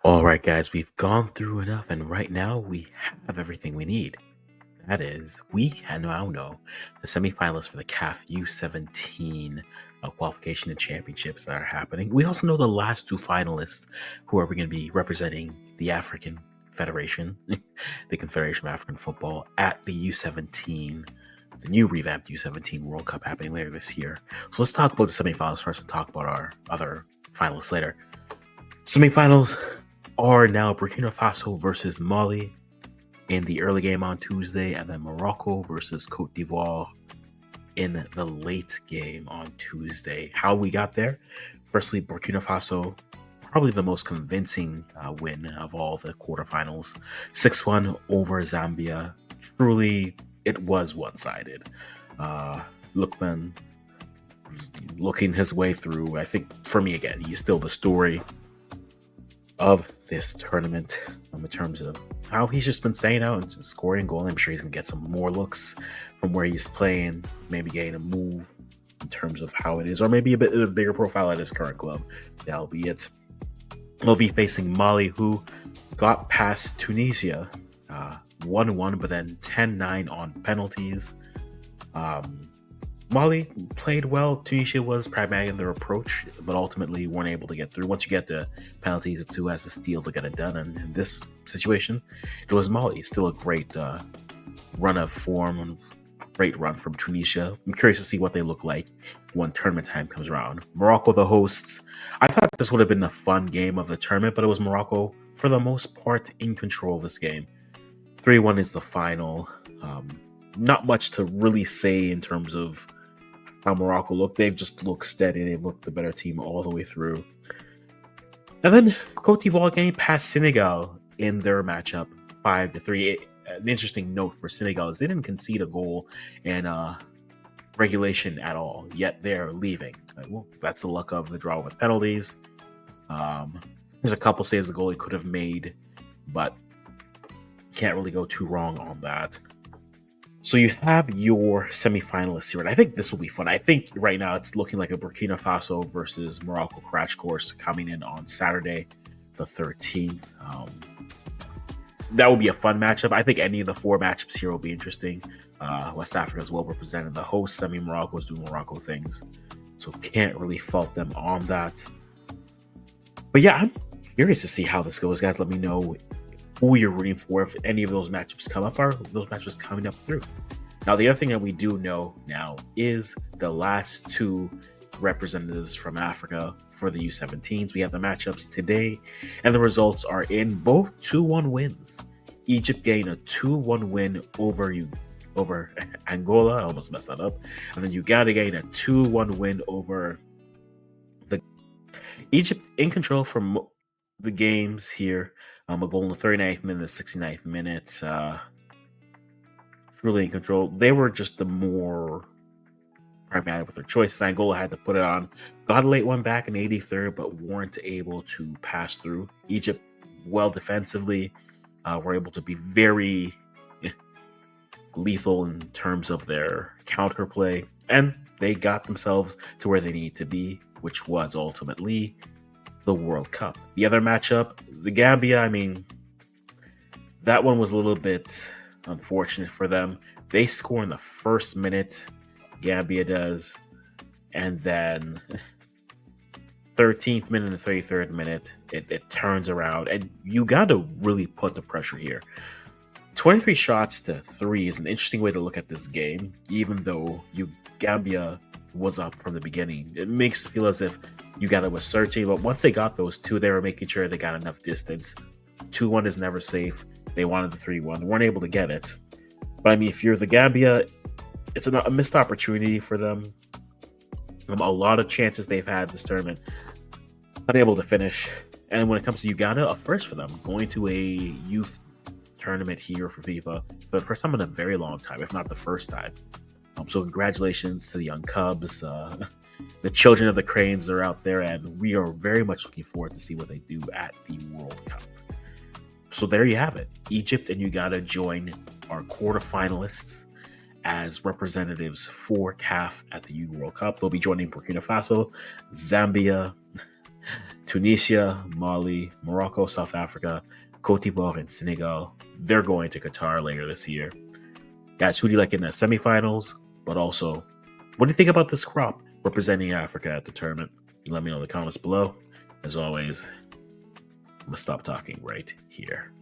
All right, guys, we've gone through enough, and right now we have everything we need. That is, we now know the semifinalists for the CAF U17 qualification and championships that are happening. We also know the last two finalists who are going to be representing the African Federation, the Confederation of African Football, at the U17, the new revamped U17 World Cup happening later this year. So let's talk about the semifinals first and talk about our other finalists later. Semifinals are now Burkina Faso versus Mali in the early game on Tuesday, and then Morocco versus Cote d'Ivoire in the late game on Tuesday. How we got there? Firstly, Burkina Faso, probably the most convincing win of all the quarterfinals. 6-1 over Zambia. Truly, it was one-sided. Lookman was looking his way through. I think, for me, again, he's still the story of this tournament in terms of how he's just been staying out and scoring goal. I'm sure he's going to get some more looks from where he's playing, maybe getting a move in terms of how it is, or maybe a bit of a bigger profile at his current club. That'll be it. He'll be facing Mali, who got past Tunisia 1-1, but then 10-9 on penalties. Mali played well. Tunisia was pragmatic in their approach, but ultimately weren't able to get through. Once you get the penalties, it's who has the steal to get it done. And in this situation, it was Mali. Still a great run of form and great run from Tunisia. I'm curious to see what they look like when tournament time comes around. Morocco, the hosts. I thought this would have been a fun game of the tournament, but it was Morocco, for the most part, in control of this game. 3-1 is the final. Not much to really say in terms of how Morocco looked. They've just looked steady. They've looked the better team all the way through. And then Cote d'Ivoire getting past Senegal in their matchup 5-3. An interesting note for Senegal is they didn't concede a goal in regulation at all, yet they're leaving. Well, that's the luck of the draw with penalties. There's a couple saves the goalie could have made, but can't really go too wrong on that. So you have your semifinalists here, and I think this will be fun. I think right now it's looking like a Burkina Faso versus Morocco crash course coming in on Saturday, the 13th. That would be a fun matchup. I think any of the four matchups here will be interesting. West Africa is well represented. The host, Morocco, is doing Morocco things, so can't really fault them on that. But yeah, I'm curious to see how this goes, guys. Let me know who you're rooting for if any of those matchups come up. Are those matchups coming up through? Now, the other thing that we do know now is the last two representatives from Africa for the U17s. We have the matchups today, and the results are in both 2-1 wins. Egypt gained a 2-1 win over Angola. I almost messed that up. And then Uganda gained a 2-1 win over the Egypt in control from the games here. A goal in the 39th minute, the 69th minute. Truly in control. They were just the more pragmatic with their choices. Angola had to put it on. Got a late one back in 83rd, but weren't able to pass through. Egypt, well defensively, were able to be very lethal in terms of their counterplay, and they got themselves to where they need to be, which was ultimately the World Cup. The other matchup, the Gambia, that one was a little bit unfortunate for them. They score in the first minute, Gambia does, and then 13th minute and 33rd minute, it turns around, and Uganda really put the pressure here. 23 shots to 3 is an interesting way to look at this game, even though Gambia was up from the beginning. It makes it feel as if Uganda was searching, but once they got those two, they were making sure they got enough distance. 2-1 is never safe. They wanted the 3-1. They weren't able to get it. But if you're the Gambia, it's a missed opportunity for them. A lot of chances they've had this tournament, unable to finish. And when it comes to Uganda, a first for them, going to a youth tournament here for FIFA for the first time in a very long time, if not the first time. So congratulations to the young Cubs. The children of the Cranes are out there, and we are very much looking forward to see what they do at the World Cup. So there you have it. Egypt and Uganda join our quarterfinalists as representatives for CAF at the U World Cup. They'll be joining Burkina Faso, Zambia, Tunisia, Mali, Morocco, South Africa, Cote d'Ivoire, and Senegal. They're going to Qatar later this year. Guys, who do you like in the semifinals? But also, what do you think about this crop representing Africa at the tournament? Let me know in the comments below. As always, I'm going to stop talking right here.